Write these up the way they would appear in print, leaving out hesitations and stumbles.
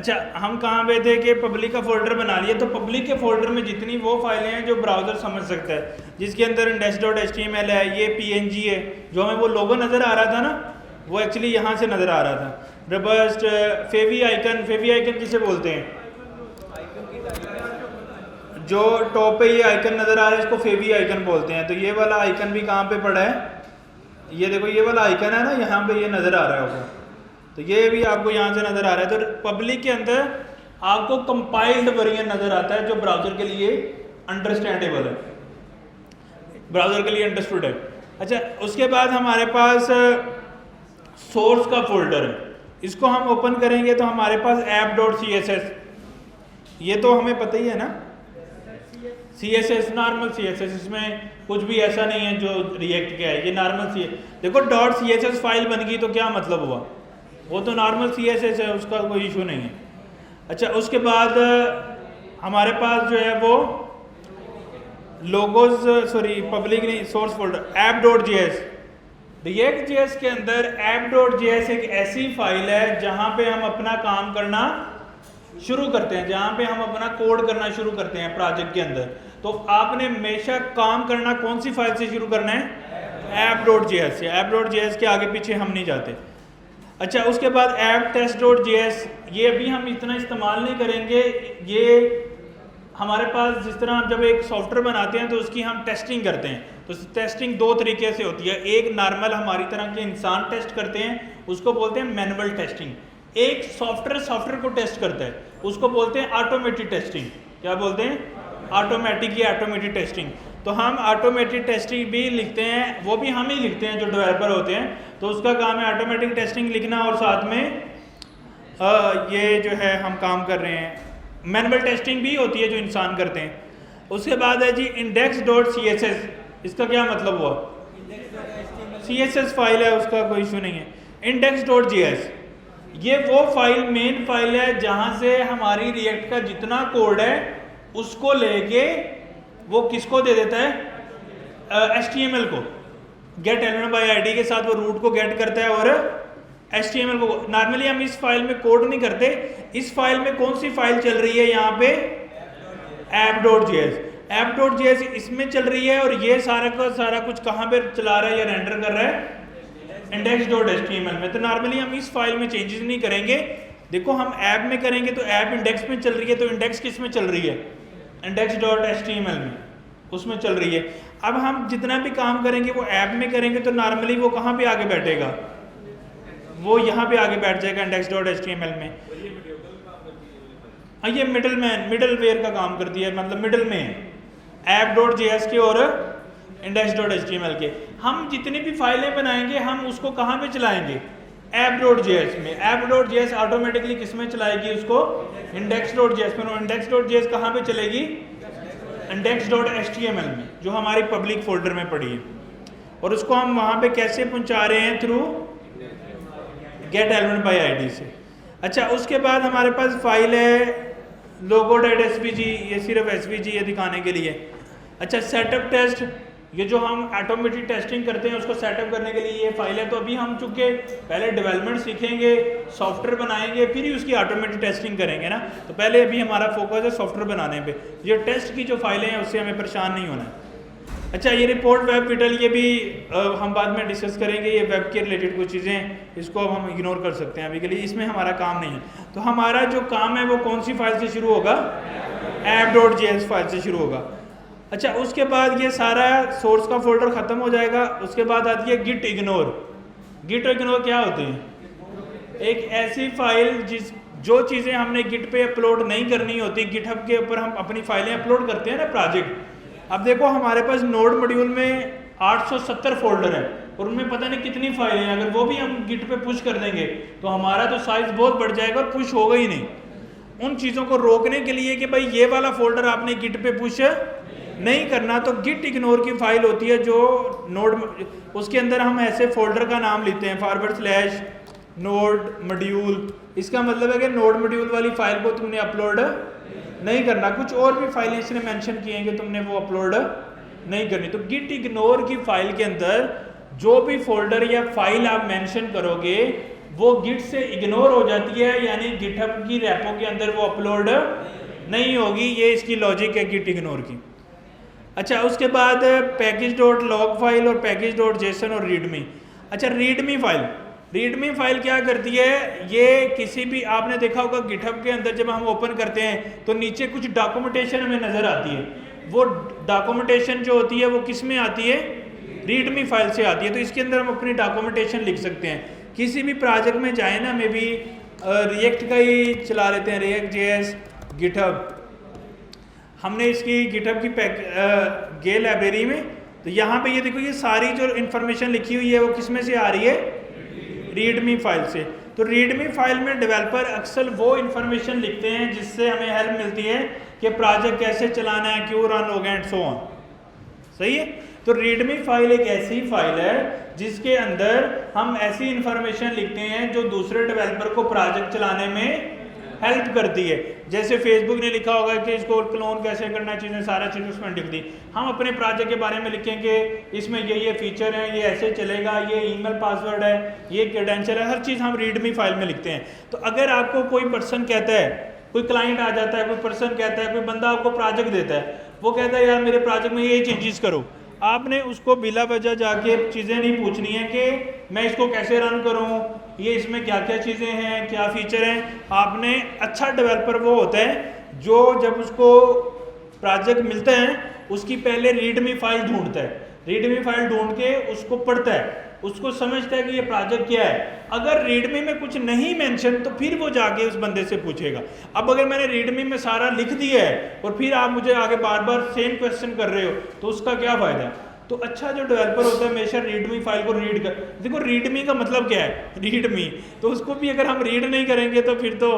अच्छा, हम कहाँ पे थे कि पब्लिक का फोल्डर बना लिया, तो पब्लिक के फोल्डर में जितनी वो फाइलें हैं जो ब्राउज़र समझ सकता है, जिसके अंदर index.html है, ये png है, जो हमें वो लोगो नज़र आ रहा था ना, वो एक्चुअली यहाँ से नज़र आ रहा था। रबस्ट, फेवी आइकन किसे बोलते हैं? जो टॉप पे ये आइकन नज़र आ रहा है इसको फेवी आइकन बोलते हैं। तो ये वाला आइकन भी कहाँ पे पड़ा है? ये देखो, ये वाला आइकन है ना, यहाँ पे ये नज़र आ रहा होगा, तो ये भी आपको यहाँ से नज़र आ रहा है। तो पब्लिक के अंदर आपको कंपाइल्ड वर्जन नज़र आता है जो ब्राउज़र के लिए अंडरस्टैंडेबल है, ब्राउज़र के लिए अंडरस्टूड है। अच्छा, उसके बाद हमारे पास सोर्स का फोल्डर है, इसको हम ओपन करेंगे तो हमारे पास app.css, ये तो हमें पता ही है ना, CSS नॉर्मल CSS, इसमें कुछ भी ऐसा नहीं है जो रिएक्ट किया है, ये नॉर्मल CSS। देखो .css फाइल बन गई तो क्या मतलब हुआ, वो तो नॉर्मल CSS है, उसका कोई इशू नहीं है। अच्छा, उसके बाद हमारे पास जो है वो लोगोज, सॉरी पब्लिक नहीं, सोर्स फोल्डर app.js। React.js के अंदर app.js एक ऐसी फाइल है जहाँ पे हम अपना काम करना शुरू करते हैं, जहाँ पे हम अपना कोड करना शुरू करते हैं प्रोजेक्ट के अंदर। तो आपने हमेशा काम करना कौन सी फाइल से शुरू करना है? app.js से। app.js के आगे पीछे हम नहीं जाते। अच्छा, उसके बाद app.test.js, ये अभी हम इतना इस्तेमाल नहीं करेंगे। ये हमारे पास जिस तरह हम जब एक सॉफ्टवेयर बनाते हैं तो उसकी हम टेस्टिंग करते हैं, तो टेस्टिंग दो तरीके से होती है। एक नॉर्मल हमारी तरह के इंसान टेस्ट करते हैं, उसको बोलते हैं मैनुअल टेस्टिंग। एक सॉफ्टवेयर को टेस्ट करता है, उसको बोलते हैं ऑटोमेटेड टेस्टिंग। क्या बोलते हैं? ऑटोमेटिक या ऑटोमेटेड टेस्टिंग। तो हम ऑटोमेटेड टेस्टिंग भी लिखते हैं, वो भी हम ही लिखते हैं जो डेवलपर होते हैं, तो उसका काम है ऑटोमेटिक टेस्टिंग लिखना, और साथ में ये जो है हम काम कर रहे हैं। मैनुअल टेस्टिंग भी होती है जो इंसान करते हैं। उसके बाद है जी index.css, इसका क्या मतलब हुआ? CSS फाइल है, उसका कोई इशू नहीं है। index.js, ये वो फाइल, मेन फाइल है जहां से हमारी रिएक्ट का जितना कोड है उसको लेके वो किसको दे देता है? HTML को। गेट एलिमेंट बाय आईडी के साथ वो रूट को गेट करता है और HTML को। नॉर्मली हम इस फाइल में कोड नहीं करते, इस फाइल में कौन सी फाइल चल रही है? यहाँ पे app.js। app.js इसमें चल रही है, और ये सारा का सारा कुछ कहाँ पे चला रहा है या रेंडर कर रहा है? index.html में। तो नॉर्मली हम इस फाइल में चेंजेस नहीं करेंगे। देखो, हम ऐप में करेंगे तो ऐप इंडेक्स में चल रही है, तो इंडेक्स किस में चल रही है? index.html में, उसमें चल रही है। अब हम जितना भी काम करेंगे वो ऐप में करेंगे, तो नॉर्मली वो कहाँ पे आगे बैठेगा? वो यहाँ पे आगे बैठ जाएगा index.html में। ये मिडलवेयर का काम करती है, मतलब मिडल में app.js के और index.html के। हम जितनी भी फाइलें बनाएंगे हम उसको कहाँ पे चलाएंगे? app.js में। app.js ऑटोमेटिकली किस में चलाएगी उसको? index.js में। index.js कहाँ पे चलेगी? index.html में, जो हमारी पब्लिक फोल्डर में पड़ी है। और उसको हम वहाँ पे कैसे पहुँचा रहे हैं? Through gate element by ID से। अच्छा, उसके बाद हमारे पास फाइल है logo.svg, ये सिर्फ svg है दिखाने के लिए। अच्छा, सेटअप टेस्ट, ये जो हम ऑटोमेटिक टेस्टिंग करते हैं उसको सेटअप करने के लिए ये फाइल है। तो अभी हम चूंकि पहले डेवलपमेंट सीखेंगे, सॉफ्टवेयर बनाएंगे, फिर ही उसकी ऑटोमेटिक टेस्टिंग करेंगे ना, तो पहले अभी हमारा फोकस है सॉफ्टवेयर बनाने पे। ये टेस्ट की जो फाइलें हैं उससे हमें परेशान नहीं होना है। अच्छा, ये रिपोर्ट वेब विटल, ये भी हम बाद में डिस्कस करेंगे। ये वेब के रिलेटेड कुछ चीज़ें, इसको अब हम इग्नोर कर सकते हैं अभी के लिए, इसमें हमारा काम नहीं है। तो हमारा जो काम है वो कौन सी फाइल से शुरू होगा? app.js फाइल से शुरू होगा। अच्छा, उसके बाद ये सारा सोर्स का फोल्डर ख़त्म हो जाएगा। उसके बाद आती है गिट इग्नोर। गिट इग्नोर क्या होते हैं? एक ऐसी फाइल जो चीज़ें हमने गिट पे अपलोड नहीं करनी होती, गिटहब के ऊपर हम अपनी फाइलें अपलोड करते हैं ना प्रोजेक्ट। अब देखो, हमारे पास नोड मॉड्यूल में 870 फोल्डर है और उनमें पता नहीं कितनी फाइलें हैं। अगर वो भी हम गिट पे पुश कर देंगे तो हमारा तो साइज बहुत बढ़ जाएगा और पुश होगा ही नहीं। उन चीज़ों को रोकने के लिए कि भाई ये वाला फोल्डर आपने गिट पे पुश नहीं करना, तो गिट इग्नोर की फाइल होती है जो नोड, उसके अंदर हम ऐसे फोल्डर का नाम लिखते हैं /node मॉड्यूल। इसका मतलब है कि नोड मॉड्यूल वाली फाइल को तुमने अपलोड नहीं करना। कुछ और भी फाइलें इसने मेंशन किए हैं कि तुमने वो अपलोड नहीं करनी। तो गिट इग्नोर की फाइल के अंदर जो भी फोल्डर या फाइल आप मेंशन करोगे वो गिट से इग्नोर हो जाती है, यानी गिटहब की रेपो के अंदर वो अपलोड नहीं होगी। ये इसकी लॉजिक है गिट इग्नोर की। अच्छा, उसके बाद पैकेज डॉट लॉग फाइल और पैकेज डॉट जेसन और रीडमी। अच्छा, रीडमी फाइल क्या करती है, ये किसी भी, आपने देखा होगा गिटहब के अंदर जब हम ओपन करते हैं तो नीचे कुछ डॉक्यूमेंटेशन हमें नज़र आती है। वो डॉक्यूमेंटेशन जो होती है वो किस में आती है, रीडमी फाइल से आती है। तो इसके अंदर हम अपनी डॉक्यूमेंटेशन लिख सकते हैं। किसी भी प्रोजेक्ट में जाए ना, मे बी रिएक्ट का ही चला लेते हैं, रिएक्ट जेएस गिटहब, हमने इसकी गिटहब की गे लाइब्रेरी में, तो यहाँ पे ये देखो, ये सारी जो इन्फॉर्मेशन लिखी हुई है वो किस में से आ रही है, रीडमी फाइल से। तो रीडमी फाइल में डेवलपर अक्सर वो इन्फॉर्मेशन लिखते हैं जिससे हमें हेल्प मिलती है कि प्रोजेक्ट कैसे चलाना है, क्यों रन होगा एंड सो ऑन। सही है। तो रीडमी फाइल एक ऐसी फाइल है जिसके अंदर हम ऐसी इंफॉर्मेशन लिखते हैं जो दूसरे डेवलपर को प्रोजेक्ट चलाने में हेल्प करती है। जैसे फेसबुक ने लिखा होगा कि इसको क्लोन कैसे करना है, चीज़ें सारा चीज़ उसमें लिख दी। हम अपने प्रोजेक्ट के बारे में लिखेंगे, इसमें ये फीचर है, ये ऐसे चलेगा, ये ईमेल पासवर्ड है, ये क्रेडेंशियल है, हर चीज़ हम रीडमी फाइल में लिखते हैं। तो अगर आपको कोई पर्सन कहता है, कोई क्लाइंट आ जाता है, कोई पर्सन कहता है, कोई बंदा आपको प्रोजेक्ट देता है, वो कहता है यार मेरे प्रोजेक्ट में ये चेंजेस करो, आपने उसको बिला वजह जाके चीज़ें नहीं पूछनी है कि मैं इसको कैसे रन करूं, ये इसमें क्या क्या चीज़ें हैं, क्या फीचर हैं। आपने, अच्छा डेवलपर वो होता है जो जब उसको प्रोजेक्ट मिलता है उसकी पहले रीडमी फाइल ढूंढता है, रीडमी फाइल ढूंढ के उसको पढ़ता है, उसको समझता है कि ये प्रोजेक्ट क्या है। अगर रीडमी में कुछ नहीं मेंशन तो फिर वो जाके उस बंदे से पूछेगा। अब अगर मैंने रीडमी में सारा लिख दिया है और फिर आप मुझे आगे बार बार सेम क्वेश्चन कर रहे हो तो उसका क्या फ़ायदा। तो अच्छा जो डेवलपर होता है हमेशा रीडमी फाइल को रीड कर, देखो रीडमी का मतलब क्या है, रीडमी, तो उसको भी अगर हम रीड नहीं करेंगे तो फिर तो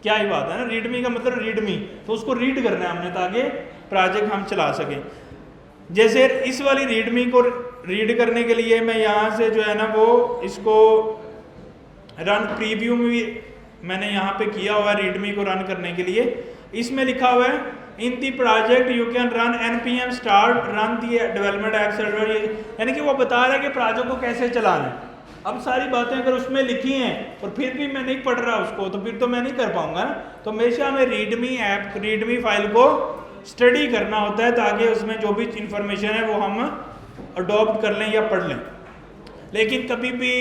क्या ही बात है ना। रीडमी का मतलब रीडमी, तो उसको रीड करना है हमने ताकि प्रोजेक्ट हम चला सकें। जैसे इस वाली रीडमी को रीड करने के लिए मैं यहाँ से जो है ना वो इसको रन प्रीव्यू में भी मैंने यहाँ पे किया हुआ है रीडमी को रन करने के लिए। इसमें लिखा हुआ है in the project you can run npm start run the development app server, यानी कि वो बता रहा है कि प्रोजेक्ट को कैसे चलाना है। अब सारी बातें अगर उसमें लिखी हैं और फिर भी मैं नहीं पढ़ रहा उसको तो फिर तो मैं नहीं कर पाऊंगा ना। तो हमेशा हमें रीडमी फाइल को स्टडी करना होता है ताकि उसमें जो भी इंफॉर्मेशन है वो हम अडॉप्ट कर लें या पढ़ लें। लेकिन कभी भी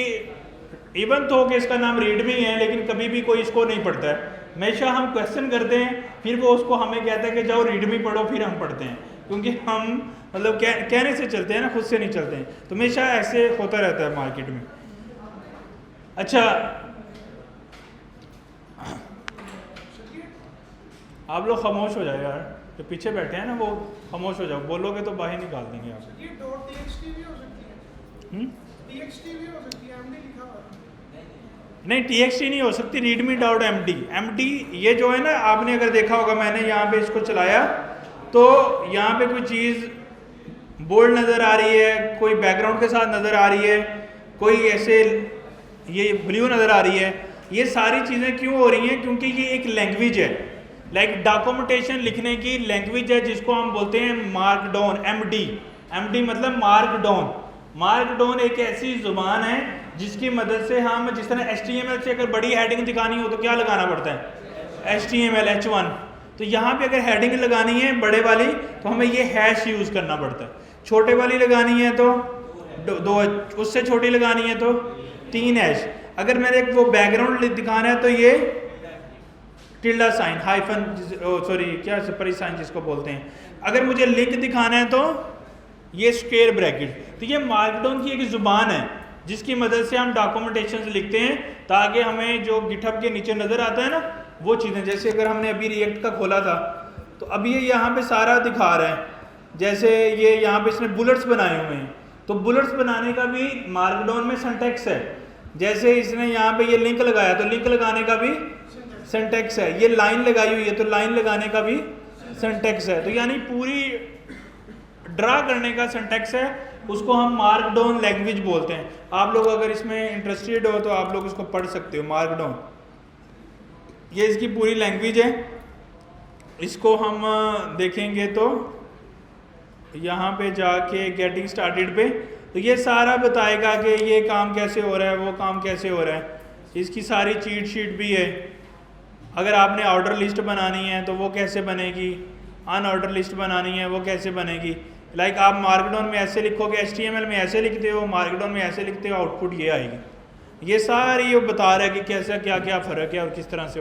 इवन तो कि इसका नाम रीडमी है लेकिन कभी भी कोई इसको नहीं पढ़ता है। हमेशा हम क्वेश्चन करते हैं फिर वो उसको हमें कहता है कि जाओ रीडमी पढ़ो, फिर हम पढ़ते हैं, क्योंकि हम मतलब कहने से चलते हैं ना, खुद से नहीं चलते हैं। तो हमेशा ऐसे होता रहता है मार्केट में। अच्छा, आप लोग खामोश हो जाए यार, जो पीछे बैठे हैं ना वो खामोश हो जाओ, बोलोगे तो बाहर निकाल देंगे आप। ये .txt भी हो सकती है, txt भी हो सकती है, md लिखा हुआ है। नहीं, txt नहीं हो सकती, readme.md ये जो है ना, आपने अगर देखा होगा मैंने यहाँ पे इसको चलाया तो यहाँ पे कोई चीज़ बोल्ड नज़र आ रही है, कोई बैकग्राउंड के साथ नज़र आ रही है, कोई ऐसे ये ब्लू नज़र आ रही है। ये सारी चीज़ें क्यों हो रही हैं? क्योंकि ये एक लैंग्वेज है, लाइक डॉक्यूमेंटेशन लिखने की लैंग्वेज है जिसको हम बोलते हैं मार्कडाउन, एमडी मतलब मार्कडाउन। मार्कडाउन एक ऐसी जुबान है जिसकी मदद से हम, जिस तरह HTML से अगर बड़ी हेडिंग दिखानी हो तो क्या लगाना पड़ता है, HTML H1। तो यहाँ पे अगर हेडिंग लगानी है बड़े वाली तो हमें ये हैश यूज़ करना पड़ता है, छोटे वाली लगानी है तो दो, उससे छोटी लगानी है तो 3 हैश। अगर मैंने वो बैकग्राउंड दिखाना है तो ये टिल्डा साइन, हाइफन, सॉरी क्या सेपरेट साइन जिसको बोलते हैं। अगर मुझे लिंक दिखाना है तो ये स्क्वायर ब्रैकेट। तो ये मार्कडाउन की एक ज़ुबान है जिसकी मदद से हम डॉक्यूमेंटेशन लिखते हैं ताकि हमें जो गिटहब के नीचे नज़र आता है ना वो चीज़ें, जैसे अगर हमने अभी रिएक्ट का खोला था तो अभी ये यहाँ पे सारा दिखा रहा है, जैसे ये यहाँ पे इसने बुलेट्स बनाए हुए हैं, तो बुलेट्स बनाने का भी मार्कडाउन में सिंटैक्स है। जैसे इसने यहाँ पे ये लिंक लगाया तो लिंक लगाने का भी सिंटैक्स है, ये लाइन लगाई हुई है तो लाइन लगाने का भी सिंटैक्स है। तो यानी पूरी ड्रा करने का सिंटैक्स है, उसको हम मार्कडाउन लैंग्वेज बोलते हैं। आप लोग अगर इसमें इंटरेस्टेड हो तो आप लोग इसको पढ़ सकते हो, मार्कडाउन ये इसकी पूरी लैंग्वेज है। इसको हम देखेंगे तो यहाँ पे जाके गेटिंग स्टार्टेड पे तो ये सारा बताएगा कि ये काम कैसे हो रहा है, वो काम कैसे हो रहा है। इसकी सारी चीट शीट भी है। अगर आपने ऑर्डर लिस्ट बनानी है तो वो कैसे बनेगी, अनऑर्डर लिस्ट बनानी है वो कैसे बनेगी। लाइक आप मार्कडाउन में ऐसे लिखोगे, HTML में ऐसे लिखते हो, मार्कडाउन में ऐसे लिखते हो, आउटपुट ये आएगी। ये सारी वो बता रहा है कि कैसा क्या क्या फ़र्क है और किस तरह से।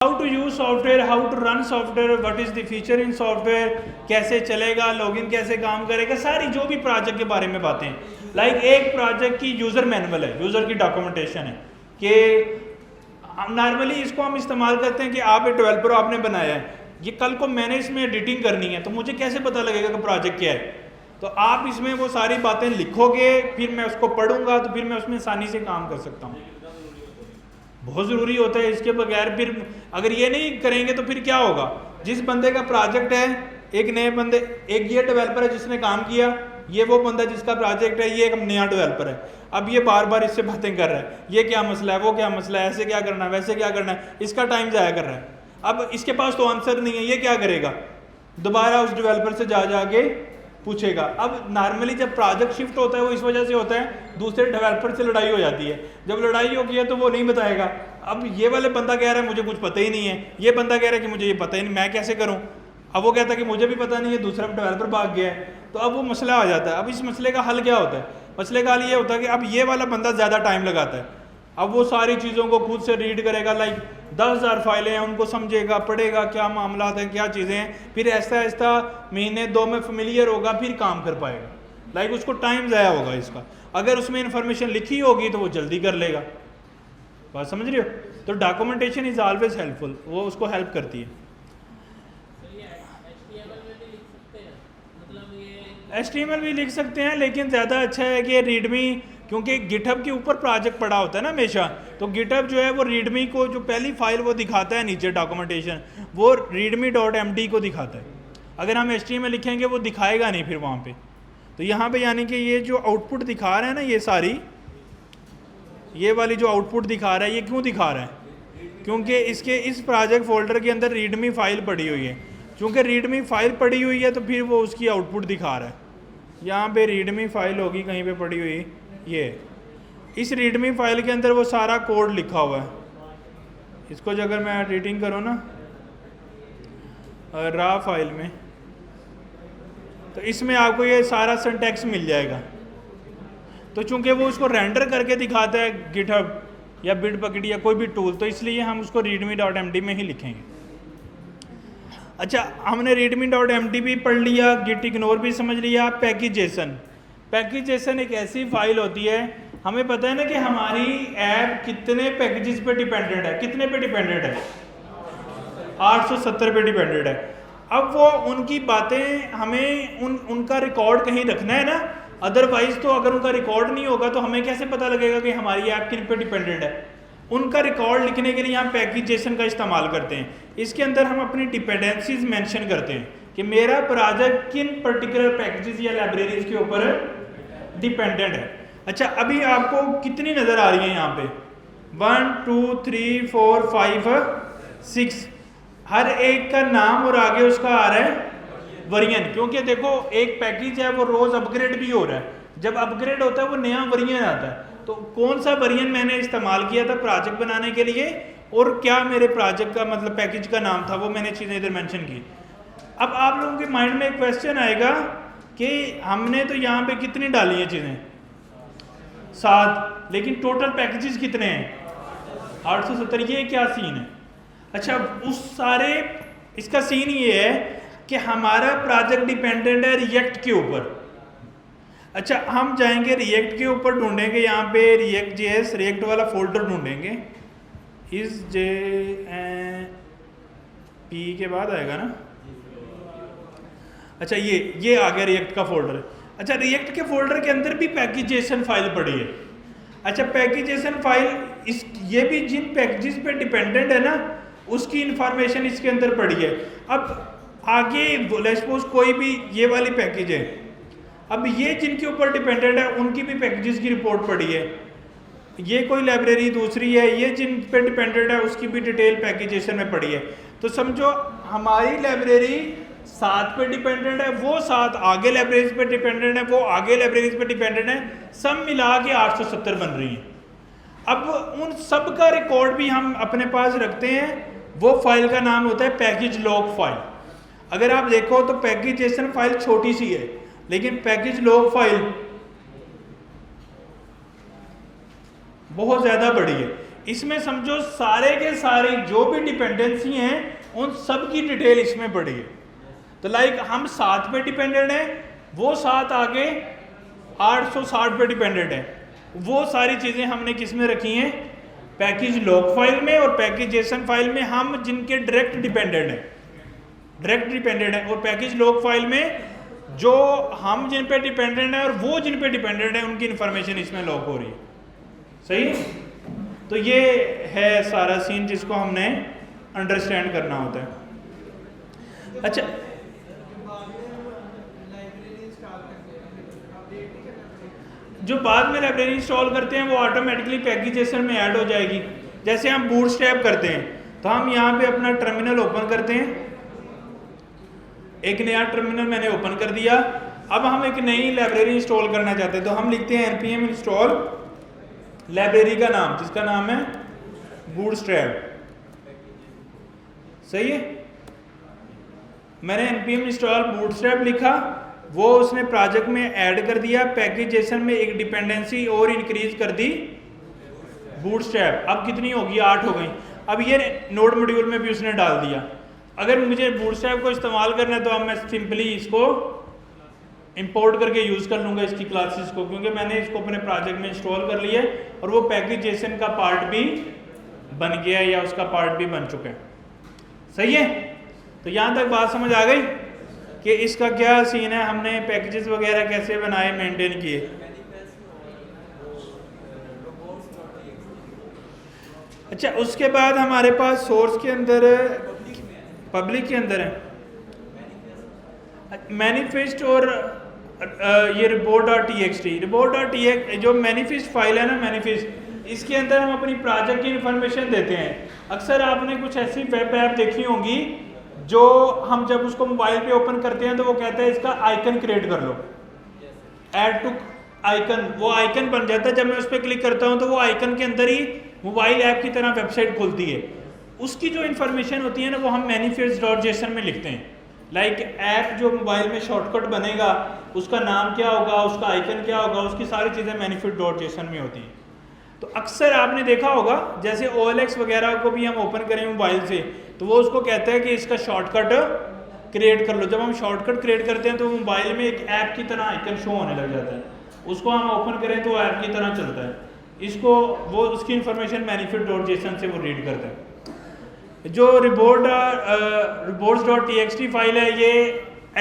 How to use software, how to run software, what is the feature in software, कैसे चलेगा, लॉगिन कैसे काम करेगा, सारी जो भी प्रोजेक्ट के बारे में बातें हैं। लाइक एक प्रोजेक्ट की यूज़र मैनुअल है, यूज़र की डॉक्यूमेंटेशन है कि नॉर्मली इसको हम इस्तेमाल करते हैं कि आप एक डेवलपर आपने बनाया है, ये कल को मैंने इसमें एडिटिंग करनी है तो मुझे कैसे पता लगेगा कि प्रोजेक्ट क्या है। तो आप इसमें वो सारी बातें लिखोगे, फिर मैं उसको पढ़ूंगा तो फिर मैं उसमें आसानी से काम कर सकता हूँ। बहुत ज़रूरी होता है, इसके बगैर फिर अगर ये नहीं करेंगे तो फिर क्या होगा। जिस बंदे का प्रोजेक्ट है, एक नए बंदे, एक ये डेवलपर है जिसने काम किया, ये वो बंदा जिसका प्रोजेक्ट है, ये एक नया डेवलपर है। अब ये बार बार इससे बातें कर रहा है, ये क्या मसला है, वो क्या मसला है, ऐसे क्या करना है, वैसे क्या करना है, इसका टाइम ज़ाया कर रहा है। अब इसके पास तो आंसर नहीं है, ये क्या करेगा, दोबारा उस डेवलपर से जा के पूछेगा। अब नॉर्मली जब प्रोजेक्ट शिफ्ट होता है वो इस वजह से होता है, दूसरे डेवलपर से लड़ाई हो जाती है। जब लड़ाई होगी है तो वो नहीं बताएगा। अब ये वाले बंदा कह रहा है मुझे कुछ पता ही नहीं है, ये बंदा कह रहा है कि मुझे ये पता ही नहीं, मैं कैसे करूँ। अब वो कहता है कि मुझे भी पता नहीं है, दूसरा डेवलपर भाग गया है, तो अब वो मसला आ जाता है। अब इस मसले का हल क्या होता है, मसले का हल ये होता है कि अब ये वाला बंदा ज़्यादा टाइम लगाता है, अब वो सारी चीज़ों को खुद से रीड करेगा, लाइक 10,000 फाइलें हैं, उनको समझेगा, पढ़ेगा क्या मामला हैं, क्या चीज़ें हैं, फिर ऐसा ऐसा महीने 2 में फेमिलियर होगा, फिर काम कर पाएगा। लाइक उसको टाइम ज़ाया होगा इसका। अगर उसमें इंफॉर्मेशन लिखी होगी तो वो जल्दी कर लेगा। बात समझ रहे हो। तो डॉक्यूमेंटेशन इज़ ऑलवेज हेल्पफुल, वो उसको हेल्प करती है। HTML भी लिख सकते हैं, लेकिन ज़्यादा अच्छा है कि रीडमी, क्योंकि गिटहब के ऊपर प्रोजेक्ट पड़ा होता है ना हमेशा, तो गिटहब जो है वो रीडमी को जो पहली फाइल वो दिखाता है नीचे डॉक्यूमेंटेशन, वो readme.md को दिखाता है। अगर हम HTML लिखेंगे वो दिखाएगा नहीं फिर वहाँ पे। तो यहाँ पे यानी कि ये जो आउटपुट दिखा रहा है ना, ये सारी, ये वाली जो आउटपुट दिखा रहा है, ये क्यों दिखा रहा है, क्योंकि इसके इस प्रोजेक्ट फोल्डर के अंदर रीडमी फाइल पड़ी हुई है। क्योंकि रीडमी फाइल पड़ी हुई है तो फिर वो उसकी आउटपुट दिखा रहा है। यहाँ पे रीडमी फाइल होगी कहीं पे पड़ी हुई, ये इस रीडमी फाइल के अंदर वो सारा कोड लिखा हुआ है। इसको जो अगर मैं एडिटिंग करूँ ना रा फाइल में, तो इसमें आपको ये सारा सिंटैक्स मिल जाएगा। तो चूंकि वो उसको रेंडर करके दिखाता है गिटहब या बिटबकेट या कोई भी टूल, तो इसलिए हम उसको readme.md में ही लिखेंगे। अच्छा, हमने readme.md भी पढ़ लिया, गिट इग्नोर भी समझ लिया। पैकेजेसन एक ऐसी फाइल होती है, हमें पता है ना कि हमारी ऐप कितने पैकेजेस पे डिपेंडेंट है, कितने पे डिपेंडेंट है, 870 पे डिपेंडेंट है। अब वो उनकी बातें हमें उनका रिकॉर्ड कहीं रखना है ना, अदरवाइज तो अगर उनका रिकॉर्ड नहीं होगा तो हमें कैसे पता लगेगा कि हमारी ऐप किन पे डिपेंडेंट है। उनका रिकॉर्ड लिखने के लिए हम पैकेजेसन का इस्तेमाल करते हैं। इसके अंदर हम अपनी डिपेंडेंसीज मेंशन करते हैं कि मेरा प्रोजेक्ट किन पर्टिकुलर पैकेजेस या लाइब्रेरीज के ऊपर डिपेंडेंट है। अच्छा, अभी आपको कितनी नज़र आ रही है यहाँ पे, 1 2 3 4 5 6, हर एक का नाम और आगे उसका आ रहा है वर्जन। क्योंकि देखो एक पैकेज है वो रोज़ अपग्रेड भी हो रहा है, जब अपग्रेड होता है वो नया वर्जन आता है। तो कौन सा वर्जन मैंने इस्तेमाल किया था प्रोजेक्ट बनाने के लिए, और क्या मेरे प्रोजेक्ट का मतलब पैकेज का नाम था, वो मैंने चीज़ें इधर मेंशन की। अब आप लोगों के माइंड में एक क्वेश्चन आएगा कि हमने तो यहाँ पे कितनी डाली हैं चीज़ें, 7, लेकिन टोटल पैकेजेस कितने हैं, 870। ये क्या सीन है। अच्छा, उस सारे इसका सीन ये है कि हमारा प्रोजेक्ट डिपेंडेंट है रिएक्ट के ऊपर। अच्छा, हम जाएंगे रिएक्ट के ऊपर, ढूंढेंगे यहाँ पे React.js, रिएक्ट वाला फोल्डर ढूंढेंगे, इस JP के बाद आएगा ना। अच्छा, ये आ गया रिएक्ट का फोल्डर। अच्छा, रिएक्ट के फोल्डर के अंदर भी पैकेजेसन फाइल पड़ी है। अच्छा, पैकेजेसन फाइल ये भी जिन पैकेजेस पे डिपेंडेंट है ना, उसकी इंफॉर्मेशन इसके अंदर पड़ी है। अब आगे सपोज कोई भी ये वाली पैकेज है, अब ये जिनके ऊपर डिपेंडेंट है उनकी भी पैकेजेस की रिपोर्ट पड़ी है। ये कोई लाइब्रेरी दूसरी है, ये जिन पे डिपेंडेंट है उसकी भी डिटेल पैकेजेसन में पड़ी है। तो समझो हमारी लाइब्रेरी 7 पे डिपेंडेंट है, वो 7 आगे लाइब्रेरीज पे डिपेंडेंट है, वो आगे लाइब्रेरीज पे डिपेंडेंट है, सब मिला के 870 बन रही हैं। अब उन सब का रिकॉर्ड भी हम अपने पास रखते हैं, वो फाइल का नाम होता है पैकेज लॉग फाइल। अगर आप देखो तो पैकेज जेसन फाइल छोटी सी है, लेकिन पैकेज लॉग फाइल बहुत ज़्यादा बड़ी है। इसमें समझो सारे के सारे जो भी डिपेंडेंसी हैं उन सब की डिटेल इसमें पड़ी है। तो लाइक हम 7 पे डिपेंडेंट हैं, वो 7 आगे 860 पे डिपेंडेंट है, वो सारी चीज़ें हमने किस में रखी हैं, पैकेज लॉग फाइल में। और पैकेज जेसन फाइल में हम जिनके डायरेक्ट डिपेंडेंट है, और पैकेज लॉग फाइल में जो हम जिन पे डिपेंडेंट है और वो जिन पे डिपेंडेंट है उनकी इंफॉर्मेशन इसमें लॉग हो रही है। सही? तो ये है सारा सीन जिसको हमने अंडरस्टैंड करना होता है। अच्छा, जो बाद में लाइब्रेरी इंस्टॉल करते हैं वो ऑटोमेटिकली पैकेज जेसन में ऐड हो जाएगी। जैसे हम बूटस्ट्रैप करते हैं तो हम यहाँ पे अपना टर्मिनल ओपन करते हैं, एक नया टर्मिनल मैंने ओपन कर दिया। अब हम एक नई लाइब्रेरी इंस्टॉल करना चाहते हैं तो हम लिखते हैं npm इंस्टॉल लाइब्रेरी का नाम, जिसका नाम है बूटस्ट्रैप। सही है? मैंने npm इंस्टॉल बूटस्ट्रैप लिखा, वो उसने प्रोजेक्ट में ऐड कर दिया। पैकेज जेसन में एक डिपेंडेंसी और इंक्रीज कर दी बूटस्ट्रैप। अब कितनी होगी? 8 हो गई। अब ये नोड मॉड्यूल में भी उसने डाल दिया। अगर मुझे बूटस्ट्रैप को इस्तेमाल करना है तो अब मैं सिंपली इसको इंपोर्ट करके यूज़ कर लूँगा इसकी क्लासेस को, क्योंकि मैंने इसको अपने प्रोजेक्ट में इंस्टॉल कर लिया है और वो पैकेज जेसन का पार्ट भी बन गया है या उसका पार्ट भी बन चुका है। सही है? तो यहाँ तक बात समझ आ गई कि इसका क्या सीन है, हमने पैकेजेस वगैरह कैसे बनाए, मेंटेन किए। अच्छा, उसके बाद हमारे पास सोर्स के अंदर, पब्लिक के अंदर है मैनिफेस्ट और ये report.txt जो मैनिफेस्ट फाइल है ना, मैनिफेस्ट, इसके अंदर हम अपनी प्रोजेक्ट की इंफॉर्मेशन देते हैं। अक्सर आपने कुछ ऐसी वेब ऐप देखी होंगी जो हम जब उसको मोबाइल पे ओपन करते हैं तो वो कहता है इसका आइकन क्रिएट कर लो, ऐड टू आइकन, वो आइकन बन जाता है। जब मैं उस पर क्लिक करता हूँ तो वो आइकन के अंदर ही मोबाइल ऐप की तरह वेबसाइट खुलती है। उसकी जो इन्फॉर्मेशन होती है ना वो हम manifest.json में लिखते हैं। लाइक ऐप जो मोबाइल में शॉर्टकट बनेगा उसका नाम क्या होगा, उसका आइकन क्या होगा, उसकी सारी चीज़ें manifest.json में होती हैं। तो अक्सर आपने देखा होगा जैसे OLX वगैरह को भी हम ओपन करें मोबाइल से तो वो उसको कहता है कि इसका शॉर्टकट क्रिएट कर लो। जब हम शॉर्टकट क्रिएट करते हैं तो मोबाइल में एक ऐप की तरह आइकन शो होने लग जाता है, उसको हम ओपन करें तो ऐप की तरह चलता है। इसको वो उसकी इंफॉर्मेशन manifest.json से वो रीड करता है। जो reports.txt फाइल है ये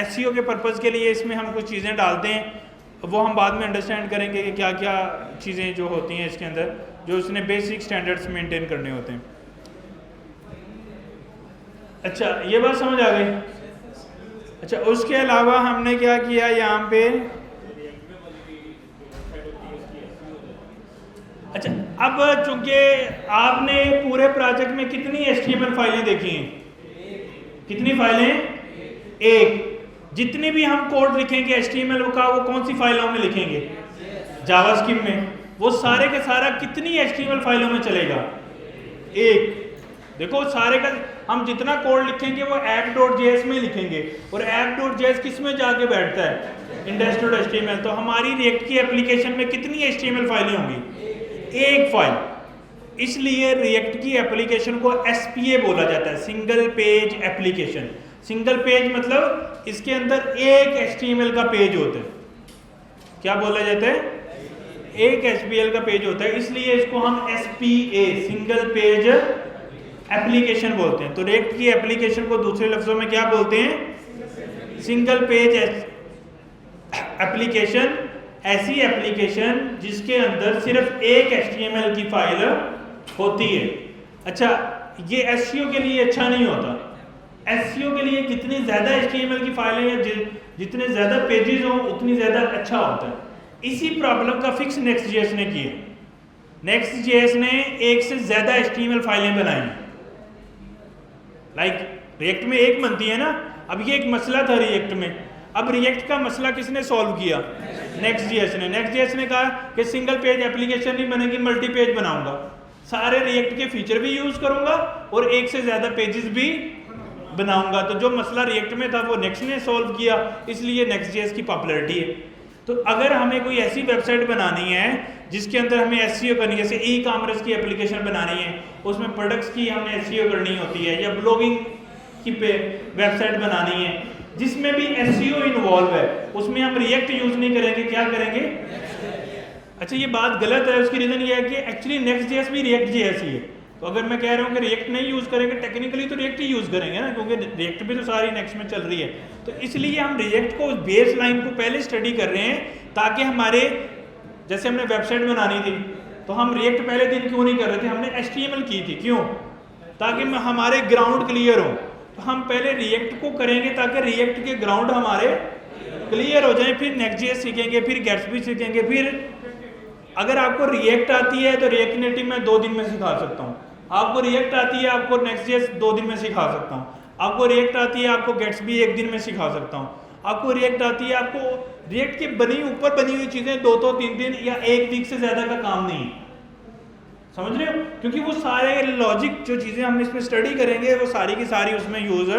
SEO के पर्पज़ के लिए इसमें हम कुछ चीज़ें डालते हैं, वो हम बाद में अंडरस्टैंड करेंगे कि क्या क्या चीज़ें जो होती हैं इसके अंदर, जो उसने बेसिक स्टैंडर्ड्स मेंटेन करने होते हैं। अच्छा, ये बात समझ आ गई। अच्छा, उसके अलावा हमने क्या किया यहाँ पे, अच्छा अब चूंकि आपने पूरे प्रोजेक्ट में कितनी HTML फाइलें देखी हैं, कितनी फाइलें? एक। जितनी भी हम कोड लिखेंगे HTML का वो कौन सी फाइलों में लिखेंगे? जावास्क्रिप्ट में। वो सारे का सारा कितनी HTML फाइलों में चलेगा? एक। देखो सारे का हम जितना कोड लिखेंगे वो app.js में लिखेंगे और app.js किस में जाके बैठता है? index.html। तो हमारी रिएक्ट की एप्लीकेशन में कितनी HTML फाइलें होंगी? एक फाइल। इसलिए रिएक्ट की एप्लीकेशन को SPA बोला जाता है, single page application. Single page मतलब इसके अंदर एक HTML का पेज होता है। क्या बोला जाता है? एक HTML का पेज होता है, इसलिए इसको हम SPA सिंगल पेज एप्लीकेशन बोलते हैं। तो रिएक्ट की एप्लीकेशन को दूसरे लफ्जों में क्या बोलते हैं? Single page application. ऐसी एप्लीकेशन जिसके अंदर सिर्फ एक HTML की फाइल होती है। अच्छा, ये SEO के लिए अच्छा नहीं होता। SEO के लिए जितनी ज़्यादा HTML की फाइलें या जितने ज़्यादा पेजेस हों उतनी ज़्यादा अच्छा होता है। इसी प्रॉब्लम का फिक्स Next.js ने किया। Next.js ने एक से ज़्यादा HTML फाइलें बनाई। लाइक रिएक्ट में एक बनती है ना, अब ये एक मसला था रिएक्ट में, अब रिएक्ट का मसला किसने सॉल्व किया? नेक्स्ट.js ने। नेक्स्ट.js ने कहा कि सिंगल पेज एप्लीकेशन नहीं बनेगी, मल्टी पेज बनाऊंगा, सारे रिएक्ट के फीचर भी यूज करूंगा और एक से ज्यादा पेजेस भी बनाऊंगा। तो जो मसला रिएक्ट में था वो नेक्स्ट ने सॉल्व किया, इसलिए नेक्स्ट.js की पॉपुलैरिटी है। तो अगर हमें कोई ऐसी वेबसाइट बनानी है जिसके अंदर हमें एसईओ करनी है, जैसे ई कॉमर्स की एप्लीकेशन बनानी है, उसमें प्रोडक्ट्स की हमने एसईओ करनी होती है, या ब्लॉगिंग की वेबसाइट बनानी है जिसमें भी एसईओ इन्वॉल्व है, उसमें हम रिएक्ट यूज नहीं करेंगे, क्या करेंगे? अच्छा, ये बात गलत है। उसकी रीजन ये है कि एक्चुअली नेक्स्ट.js भी रिएक्ट.js ही है। तो अगर मैं कह रहा हूँ कि रिएक्ट नहीं यूज करेंगे, टेक्निकली तो रिएक्ट ही यूज करेंगे ना, क्योंकि रिएक्ट भी तो सारी नेक्स्ट में चल रही है। तो इसलिए हम रिएक्ट को बेस लाइन को पहले स्टडी कर रहे हैं, ताकि हमारे, जैसे हमने वेबसाइट बनानी थी तो हम रिएक्ट पहले दिन क्यों नहीं कर रहे थे, हमने HTML की थी, क्यों? ताकि हमारे ग्राउंड क्लियर हो। तो हम पहले रिएक्ट को करेंगे ताकि रिएक्ट के ग्राउंड हमारे क्लियर हो जाए, फिर नेक्स्ट.js सीखेंगे, फिर गेट्सबी सीखेंगे। फिर अगर आपको रिएक्ट आती है तो रिएक्ट नेटिव मैं 2 दिन में सिखा सकता हूँ, आपको रिएक्ट आती है आपको नेक्स्ट.js 2 दिन में सिखा सकता हूँ, आपको रिएक्ट आती है आपको गेट्सबी 1 दिन में सिखा सकता हूँ, आपको रिएक्ट आती है, आपको रिएक्ट की ऊपर बनी हुई चीज़ें 2-3 दिन या 1 वीक से ज़्यादा का काम नहीं, समझ रहे हो? क्योंकि वो सारे लॉजिक जो चीज़ें हम इसमें स्टडी करेंगे वो सारी की सारी उसमें यूज़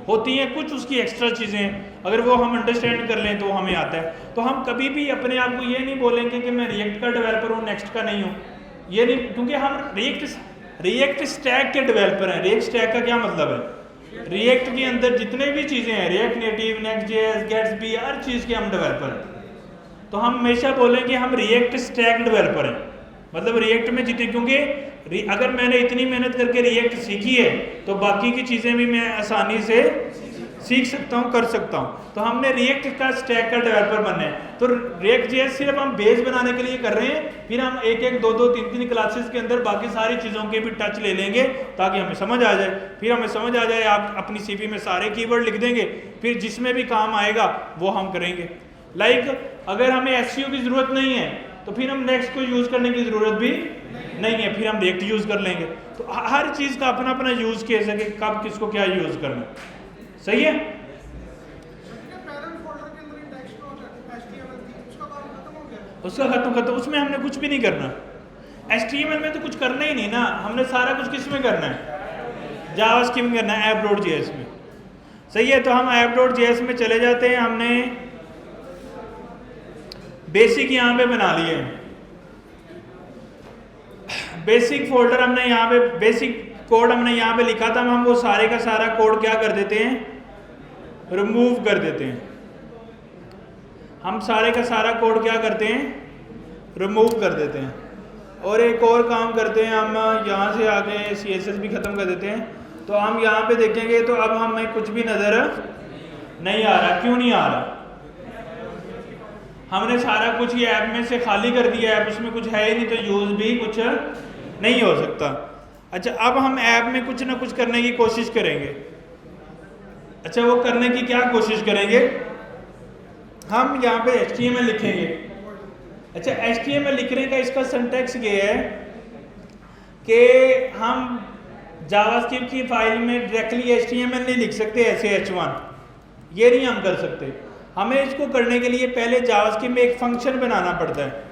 होती हैं। कुछ उसकी एक्स्ट्रा चीज़ें अगर वो हम अंडरस्टैंड कर लें तो हमें आता है। तो हम कभी भी अपने आप को ये नहीं बोलेंगे कि मैं रिएक्ट का डेवलपर हूँ, नेक्स्ट का नहीं हूँ, ये नहीं, क्योंकि हम रिएक्ट स्टैक के डेवलपर हैं। रिएक्ट स्टैक का क्या मतलब है? रिएक्ट के अंदर जितने भी चीज़ें हैं, रिएक्ट नेटिव, नेक्स्ट.js, गेट्सबी, हर चीज़ के हम डेवलपर हैं। तो हम हमेशा बोलेंगे हम रिएक्ट स्टैक डेवलपर हैं, मतलब रिएक्ट में जितने, क्योंकि अगर मैंने इतनी मेहनत करके रिएक्ट सीखी है तो बाकी की चीज़ें भी मैं आसानी से सीख सकता हूँ, कर सकता हूँ। तो हमने रिएक्ट का स्टैक का डेवलपर बनना है। तो रिएक्ट.js सिर्फ हम बेस बनाने के लिए कर रहे हैं, फिर हम 1-1, 2-2, 3-3 क्लासेस के अंदर बाकी सारी चीज़ों के भी टच ले लेंगे ताकि हमें समझ आ जाए। फिर हमें समझ आ जाए, आप अपनी CV में सारे कीवर्ड लिख देंगे, फिर जिसमें भी काम आएगा वो हम करेंगे। अगर हमें SEO की ज़रूरत नहीं है तो फिर हम नेक्स्ट को यूज़ करने की ज़रूरत भी नहीं है, फिर हम रिएक्ट यूज़ कर लेंगे। तो हर चीज़ का अपना अपना यूज़ केस है कि कब किसको क्या यूज़ करना, सही है? उसका खत्म, उसमें हमने कुछ भी नहीं करना। HTML में तो कुछ करना ही नहीं ना, हमने सारा कुछ किस में करना है? जावास्क्रिप्ट में करना है, app.js में, सही है? तो हम app.js में चले जाते हैं। हमने बेसिक यहाँ पे बना लिए, बेसिक फोल्डर हमने यहाँ पे, बेसिक कोड हमने यहाँ पे लिखा था, हम वो सारे का सारा कोड क्या कर देते हैं? रिमूव कर देते हैं। हम सारे का सारा कोड क्या करते हैं? रिमूव कर देते हैं। और एक और काम करते हैं, हम यहाँ से आगे CSS भी ख़त्म कर देते हैं। तो हम यहाँ पे देखेंगे तो अब हमें कुछ भी नज़र नहीं आ रहा। क्यों नहीं आ रहा? हमने सारा कुछ ये ऐप में से खाली कर दिया है, उसमें कुछ है ही नहीं, तो यूज़ भी कुछ नहीं हो सकता। अच्छा, अब हम ऐप में कुछ ना कुछ करने की कोशिश करेंगे। अच्छा, वो करने की क्या कोशिश करेंगे? हम यहाँ पे HTML लिखेंगे। अच्छा, HTML लिखने का इसका सिंटैक्स ये है कि हम जावास्क्रिप्ट की फाइल में डायरेक्टली HTML नहीं लिख सकते, ऐसे H1 ये नहीं हम कर सकते। हमें इसको करने के लिए पहले जावास्क्रिप्ट में एक फंक्शन बनाना पड़ता है।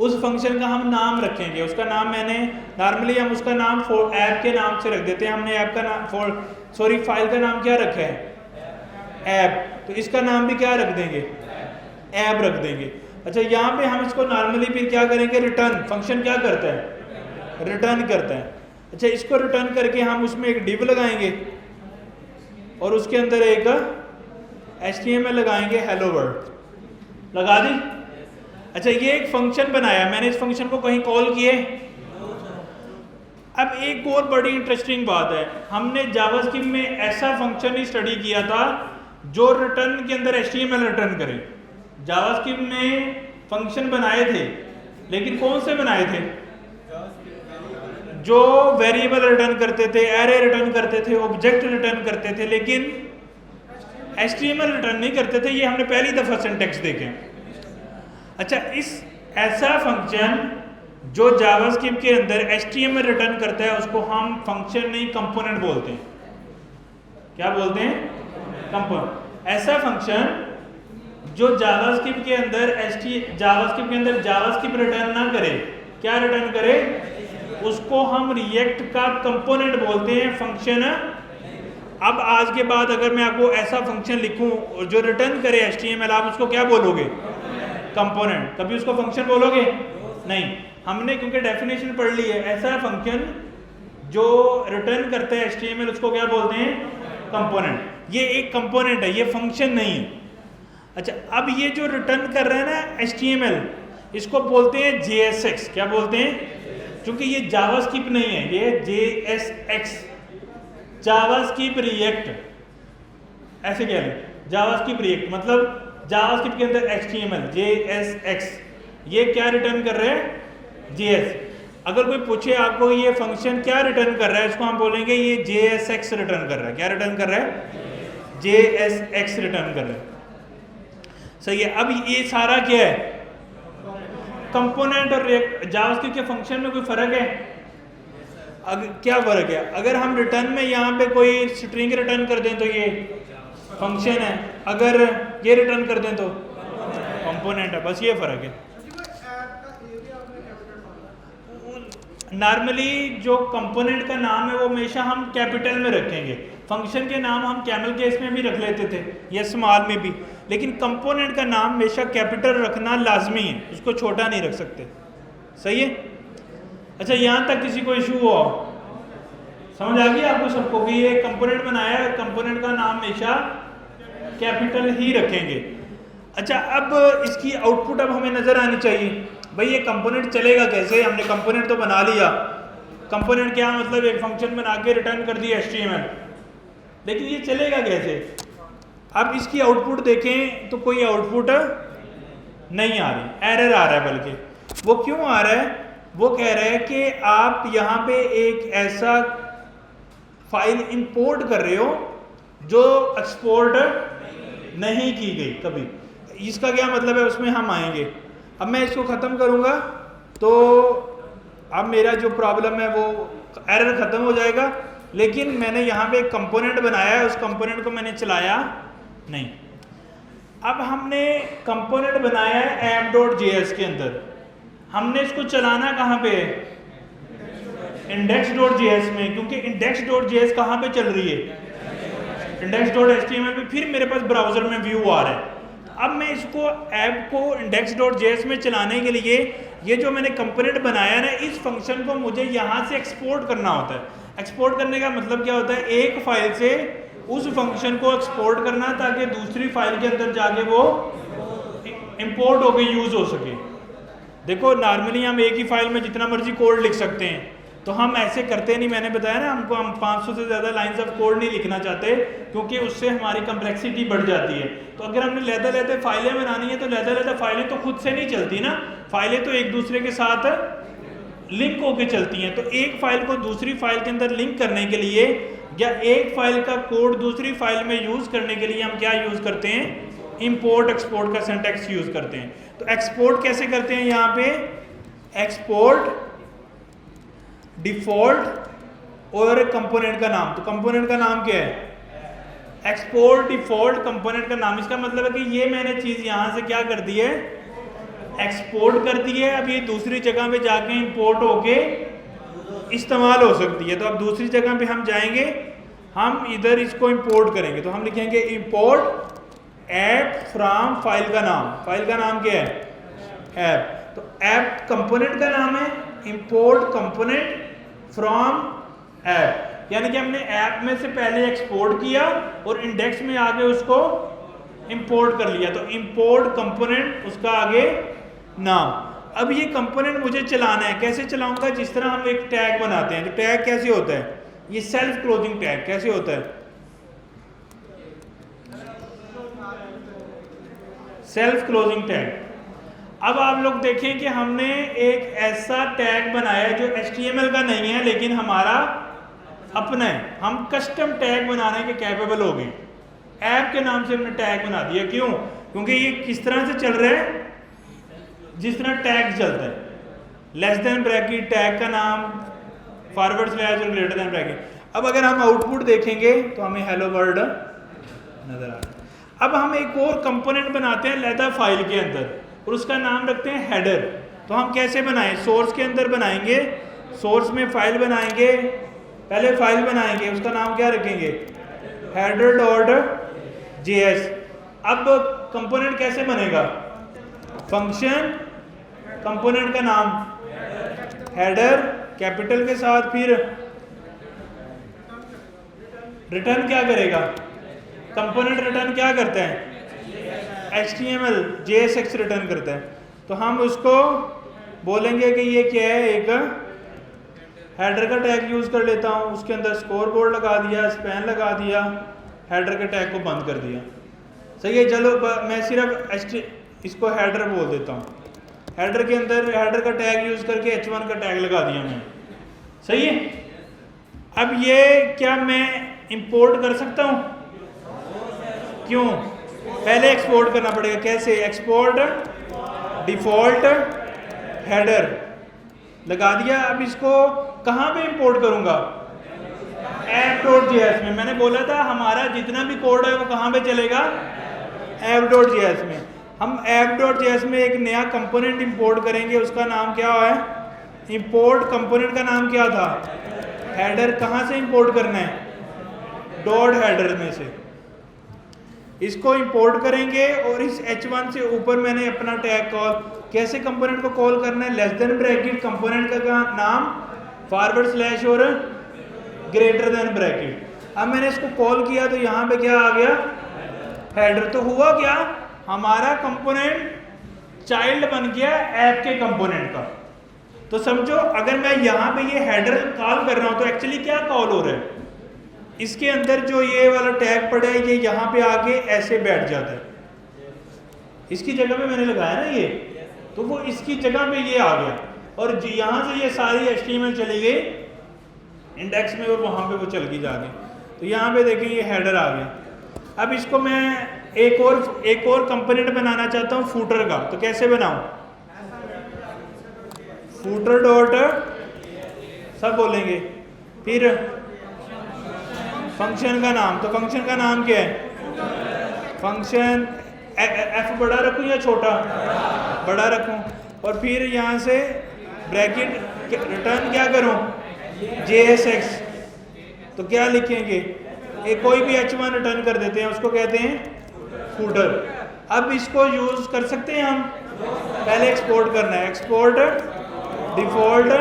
उस फंक्शन का हम नाम रखेंगे, उसका नाम मैंने नॉर्मली हम उसका नाम ऐप के नाम से रख देते हैं। हमने ऐप का नाम फाइल का नाम क्या रखा है? ऐप। तो इसका नाम भी क्या रख देंगे? ऐप रख देंगे। अच्छा, यहाँ पे हम इसको नॉर्मली फिर क्या करेंगे? रिटर्न। फंक्शन क्या करता है? रिटर्न करता है। अच्छा, इसको रिटर्न करके हम उसमें एक डिव लगाएंगे और उसके अंदर एक HTML लगाएंगे, हेलो वर्ल्ड लगा दी। अच्छा, ये एक फंक्शन बनाया मैंने, इस फंक्शन को कहीं कॉल किए। अब एक और बड़ी इंटरेस्टिंग बात है, हमने जावास्क्रिप्ट में ऐसा फंक्शन ही स्टडी किया था जो रिटर्न के अंदर HTML रिटर्न करे। जावास्क्रिप्ट में फंक्शन बनाए थे, लेकिन कौन से बनाए थे? जो वेरिएबल रिटर्न करते थे, एरे रिटर्न करते थे, ऑब्जेक्ट रिटर्न करते थे, लेकिन HTML रिटर्न नहीं करते थे। ये हमने पहली दफ़ा सिंटैक्स देखे। अच्छा, ऐसा फंक्शन जो जावास्क्रिप्ट के अंदर HTML रिटर्न करता है उसको हम फंक्शन नहीं कंपोनेंट बोलते हैं। क्या बोलते हैं? कंपोनेंट ऐसा फंक्शन जो जावास्क्रिप्ट के अंदर जावास्क्रिप्ट रिटर्न ना करे, क्या रिटर्न करे, उसको हम रिएक्ट का कंपोनेंट बोलते हैं, फंक्शन। अब आज के बाद अगर मैं आपको ऐसा फंक्शन लिखूं जो रिटर्न करे HTML, आप उसको क्या बोलोगे, कंपोनेंट। कभी उसको फंक्शन बोलोगे नहीं। हमने क्योंकि डेफिनेशन पढ़ ली है, ऐसा फंक्शन जो रिटर्न करते हैं HTML उसको क्या बोलते हैं, कंपोनेंट। ये एक कंपोनेंट है, ये फंक्शन नहीं है। अच्छा, अब ये जो रिटर्न कर रहे हैं ना HTML, इसको बोलते हैं JSX। क्या बोलते हैं, क्योंकि ये जावास्क्रिप्ट नहीं है, ये JSX, जावास्क्रिप्ट रिएक्ट, ऐसे कह लें, जावास्क्रिप्ट रिएक्ट मतलब जावास्क्रिप्ट के अंदर HTML JSX, ये क्या रिटर्न कर रहे हैं, JS। अगर कोई पूछे आपको ये फंक्शन क्या रिटर्न कर रहा है, इसको हम बोलेंगे ये JSX रिटर्न कर रहा है। क्या रिटर्न कर रहा है, JSX रिटर्न कर रहा है। सही है। अब ये सारा क्या है, कंपोनेंट और रिएक्ट। जावास्क्रिप्ट के फंक्शन में कोई फर्क है, क्या फर्क है, अगर हम रिटर्न में यहाँ पे कोई स्ट्रिंग रिटर्न कर दें तो ये फंक्शन है, अगर ये रिटर्न कर दें तो कंपोनेंट है, बस ये फर्क है। नॉर्मली जो कंपोनेंट का नाम है वो हमेशा हम कैपिटल में रखेंगे, फंक्शन के नाम हम कैमल केस में भी रख लेते थे या स्मॉल में भी, लेकिन कंपोनेंट का नाम हमेशा कैपिटल रखना लाजमी है, उसको छोटा नहीं रख सकते। सही है। अच्छा, यहाँ तक किसी को इशू हो, समझ आ गई आपको सबको कि ये कंपोनेंट बनाया है, कंपोनेंट का नाम हमेशा कैपिटल ही रखेंगे। अच्छा, अब इसकी आउटपुट अब हमें नजर आनी चाहिए, भाई ये कंपोनेंट चलेगा कैसे। हमने कंपोनेंट तो बना लिया, कंपोनेंट क्या मतलब एक फंक्शन बना के रिटर्न कर दिया HTML, लेकिन ये चलेगा कैसे। अब इसकी आउटपुट देखें तो कोई आउटपुट नहीं आ रही, एरर आ रहा है। बल्कि वो क्यों आ रहा है, वो कह रहा है कि आप यहाँ पे एक ऐसा फाइल इंपोर्ट कर रहे हो जो एक्सपोर्ट नहीं की गई कभी। इसका क्या मतलब है, उसमें हम आएंगे। अब मैं इसको ख़त्म करूँगा तो अब मेरा जो प्रॉब्लम है वो एरर ख़त्म हो जाएगा, लेकिन मैंने यहाँ पे एक कंपोनेंट बनाया है, उस कंपोनेंट को मैंने चलाया नहीं। अब हमने कंपोनेंट बनाया है app.js के अंदर, हमने इसको चलाना कहाँ पे है, index.js में, क्योंकि index.js कहाँ पे चल रही है, index.html पे, फिर मेरे पास ब्राउजर में व्यू आ रहा है। अब मैं इसको ऐप को index.js में चलाने के लिए ये जो मैंने कंपोनेंट बनाया ना, इस फंक्शन को मुझे यहाँ से एक्सपोर्ट करना होता है। एक्सपोर्ट करने का मतलब क्या होता है, एक फाइल से उस फंक्शन को एक्सपोर्ट करना ताकि दूसरी फाइल के अंदर जाके वो इंपोर्ट होकर यूज हो सके। देखो, नॉर्मली हम एक ही फाइल में जितना मर्जी कोड लिख सकते हैं, तो हम ऐसे करते नहीं। मैंने बताया ना, हमको हम 500 से ज़्यादा लाइंस ऑफ कोड नहीं लिखना चाहते, क्योंकि उससे हमारी कम्प्लेक्सिटी बढ़ जाती है। तो अगर हमने लहदा फाइलें बनानी है तो लहदा फाइलें तो खुद से नहीं चलती ना, फाइलें तो एक दूसरे के साथ लिंक होके चलती हैं। तो एक फाइल को दूसरी फाइल के अंदर लिंक करने के लिए या एक फाइल का कोड दूसरी फाइल में यूज़ करने के लिए हम क्या यूज़ करते हैं, इंपोर्ट एक्सपोर्ट का सिंटैक्स यूज़ करते हैं। तो एक्सपोर्ट कैसे करते हैं, यहाँ पे एक्सपोर्ट डिफॉल्ट और कंपोनेंट का नाम। तो कंपोनेंट का नाम क्या है, एक्सपोर्ट डिफॉल्ट कंपोनेंट का नाम। इसका मतलब है कि ये मैंने चीज़ यहाँ से क्या कर दी है, एक्सपोर्ट कर दी है। अब ये दूसरी जगह पे जाके इंपोर्ट होके इस्तेमाल हो सकती है। तो अब दूसरी जगह पे हम जाएंगे, हम इधर इसको इंपोर्ट करेंगे, तो हम लिखेंगे इंपोर्ट ऐप फ्रॉम फाइल का नाम। फाइल का नाम क्या है, ऐप। तो ऐप कंपोनेंट का नाम है, इंपोर्ट कंपोनेंट फ्रॉम ऐप, यानी कि हमने ऐप में से पहले एक्सपोर्ट किया और इंडेक्स में आगे उसको इंपोर्ट कर लिया। तो इंपोर्ट कंपोनेंट, उसका आगे नाम। अब ये कंपोनेंट मुझे चलाना है, कैसे चलाऊंगा, जिस तरह हम एक टैग बनाते हैं। तो टैग कैसे होता है, ये सेल्फ क्लोजिंग टैग कैसे होता है, सेल्फ क्लोजिंग टैग। अब आप लोग देखें कि हमने एक ऐसा टैग बनाया जो HTML का नहीं है लेकिन हमारा अपना है। हम कस्टम टैग बनाने के कैपेबल हो गए, ऐप के नाम से हमने टैग बना दिया। क्यों, क्योंकि ये किस तरह से चल रहा है, जिस तरह टैग चलता है, लेस देन ब्रैकेट टैग का नाम, फॉरवर्ड स्लैश और ग्रेटर देन ब्रैकेट। अब अगर हम आउटपुट देखेंगे तो हमें हेलो वर्ल्ड नज़र आ रहा है। अब हम एक और कंपोनेंट बनाते हैं लैदा फाइल के अंदर और उसका नाम रखते हैं हेडर। तो हम कैसे बनाएं? सोर्स के अंदर बनाएंगे, सोर्स में फाइल बनाएंगे, पहले फाइल बनाएंगे, उसका नाम क्या रखेंगे? header.js। अब कंपोनेंट कैसे बनेगा? फंक्शन कंपोनेंट का नाम हेडर कैपिटल के साथ, फिर रिटर्न क्या करेगा? कंपोनेंट रिटर्न क्या करता है? HTML JSX रिटर्न करता है। तो हम उसको बोलेंगे कि ये क्या है, एक हेडर का टैग यूज़ कर लेता हूँ, उसके अंदर स्कोर बोर्ड लगा दिया, स्पैन लगा दिया, हेडर के टैग को बंद कर दिया। सही है, चलो मैं सिर्फ इसको हेडर बोल देता हूँ। हेडर के अंदर हेडर का टैग यूज़ करके H1 का टैग लगा दिया मैंने। सही है। अब ये क्या मैं इंपोर्ट कर सकता हूँ? क्यों? पहले एक्सपोर्ट करना पड़ेगा। कैसे? एक्सपोर्ट डिफॉल्ट हेडर लगा दिया। अब इसको कहाँ पे इंपोर्ट करूँगा? app.js में। मैंने बोला था हमारा जितना भी कोड है वो कहाँ पे चलेगा? app.js में। हम app.js में एक नया कंपोनेंट इंपोर्ट करेंगे, उसका नाम क्या है? इंपोर्ट कंपोनेंट का नाम क्या था? हेडर। कहाँ से इंपोर्ट करना है? डॉट हेडर में से इसको इंपोर्ट करेंगे और इस H1 से ऊपर मैंने अपना टैग कॉल। कैसे कंपोनेंट को कॉल करना है? लेस देन ब्रैकेट कंपोनेंट का नाम, फॉरवर्ड स्लैश और ग्रेटर देन ब्रैकेट। अब मैंने इसको कॉल किया तो यहाँ पे क्या आ गया? हेडर। तो हुआ क्या? हमारा कंपोनेंट चाइल्ड बन गया ऐप के कंपोनेंट का। तो समझो अगर मैं यहाँ पे ये हेडर कॉल कर रहा हूँ तो एक्चुअली क्या कॉल हो रहा है? इसके अंदर जो ये वाला टैग पड़ा है ये यहाँ पे आके ऐसे बैठ जाता है, इसकी जगह पे मैंने लगाया ना ये, तो वो इसकी जगह पे ये आ गया और यहाँ से ये सारी HTML चली गई इंडेक्स में और वहाँ पे वो चल गई जाके। तो यहाँ पे देखें ये हेडर आ गया। अब इसको मैं एक और कंपोनेंट बनाना चाहता हूँ फूटर का। तो कैसे बनाऊँ? फूटर डॉट सब बोलेंगे, फिर फंक्शन का नाम। तो फंक्शन का नाम क्या है? फंक्शन F बड़ा रखूँ या छोटा? बड़ा रखूँ। और फिर यहाँ से ब्रैकेट रिटर्न क्या करूँ? JSX। तो क्या लिखेंगे? एक कोई भी H1 रिटर्न कर देते हैं, उसको कहते हैं फूटर। अब इसको यूज़ कर सकते हैं हम। पहले एक्सपोर्ट करना है, एक्सपोर्ट डिफॉल्ट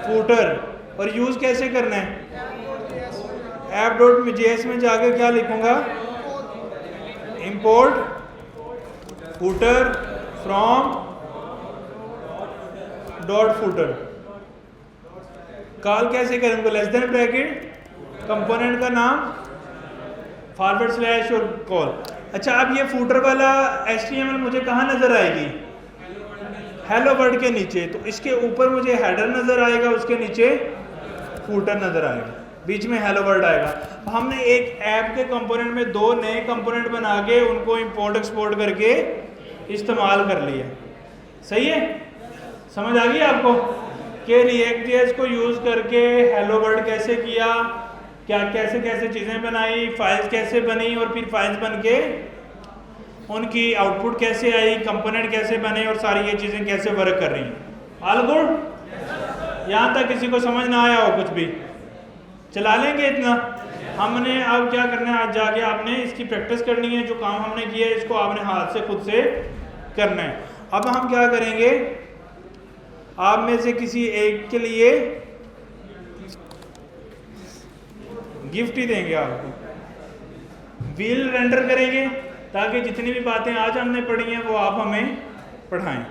फूटर। और यूज़ कैसे करना है? app.js में जाके क्या लिखूंगा? Import footer from dot footer. Call कैसे करूंगा? लेस देन ब्रैकेट कंपोनेंट का नाम, फॉरवर्ड स्लैश और कॉल। अच्छा, अब ये फूटर वाला HTML मुझे कहाँ नजर आएगी? हेलो वर्ड के नीचे। तो इसके ऊपर मुझे हेडर नजर आएगा, उसके नीचे फूटर नजर आएगा, बीच में हेलो वर्ड आएगा। हमने एक ऐप के कंपोनेंट में दो नए कंपोनेंट बना के उनको इंपोर्ट एक्सपोर्ट करके इस्तेमाल कर लिया। सही है? समझ आ गई आपको कि React.js को यूज़ करके हेलो वर्ड कैसे किया, क्या कैसे कैसे चीज़ें बनाई, फाइल्स कैसे बनी और फिर फाइल्स बन के उनकी आउटपुट कैसे आई, कंपोनेंट कैसे बने और सारी ये चीज़ें कैसे वर्क कर रही हैं। All good? यहाँ तक किसी को समझ ना आया हो कुछ भी? चला लेंगे इतना। हमने अब क्या करना है, आज जाके आपने इसकी प्रैक्टिस करनी है। जो काम हमने किया है इसको आपने हाथ से खुद से करना है। अब हम क्या करेंगे, आप में से किसी एक के लिए गिफ्ट ही देंगे आपको। व्हील रेंडर करेंगे ताकि जितनी भी बातें आज हमने पढ़ी हैं वो आप हमें पढ़ाएं।